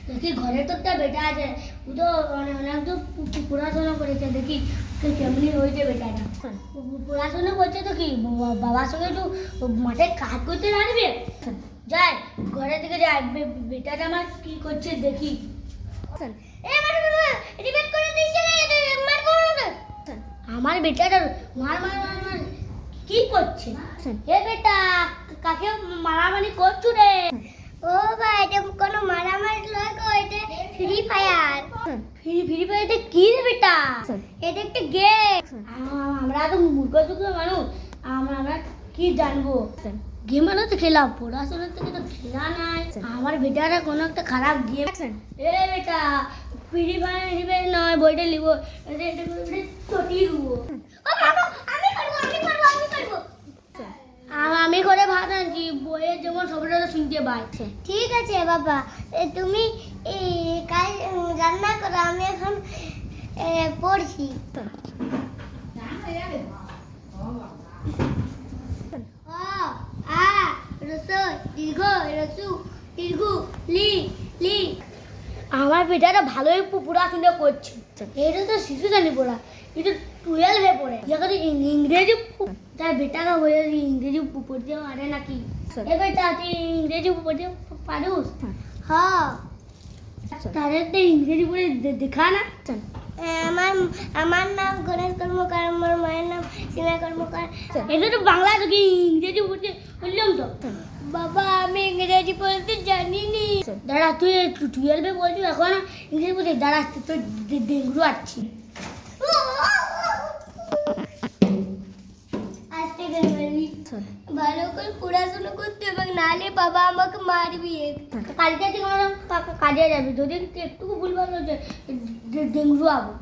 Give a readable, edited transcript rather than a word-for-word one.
দেখি ঘরে তো একটা বেটা আছে, ও তো অনেক তো পড়াশোনা করেছে, দেখি কেমনি হয়েছে বেটাটা। পড়াশোনা করছে তো কি বাবার সঙ্গে একটু মাঠে কাজ করতে থাকবে। যাই ঘরের দিকে যাই, বেটাটা আমার কি করছে দেখি। আমার বেটাটা মার মার মার মার কি করছে? এ বেটা কাকে মারামারি করছো রে? ও ভাই, এটা কোনো মারামারি নয় গো, এটা ফ্রি ফায়ার। ফ্রি ফায়ারে কি রে বেটা? এটা একটা গেম। আমরা তো মূর্খ টুকরো মানুষ, আমরা কি জানবো? গেম মানে তো খেলা, পড়াশোনার থেকে তো খেলা নাই। আমার বেটারা কোনো একটা খারাপ গেম। এ বেটা ফ্রি ফায়ার নয়, বইটা লিব, এটা চটি দেবো। আমি করে ভাত আনছি, বইয়ের যেমন সবটা শুনতে পাচ্ছে। ঠিক আছে বাবা, তুমি কাজ রান্না করো, আমি এখন পড়ছি। আমার বেটাটা ভালোই পড়াশোনা করছে। এটা তো শিশু জানি পড়া, এটা 12-এ পড়ে। যেখানে ইংরেজি তার বেটাকে বলে ইংরেজি পড়তে পারে নাকি? এ বেটা তুই ইংরেজি পড়তে পারুস? হ্যাঁ, তাহলে একটা ইংরেজি পড়ে দেখা না। আমার নাম গণেশ কর্মকার, আমার মায়ের নাম সীমা কর্মকার। এটা তো বাংলা, তোকে ইংরেজি পড়তে বললাম তো। বাবা, আমি ইংরেজি বলতে জানিনি। দাঁড়া, তুই 12-এ বলছিস এখন ইংরেজি বলতে? দাঁড়া তোর ডেঙ্গু আসছি। আজকে ভালো করে পড়াশোনা করতে হবে, নাহলে বাবা আমাকে মারবি। কালকে থেকে কাজে যাবি, যদি একটু ভুলভাল হচ্ছে ডেঙ্গু আবো।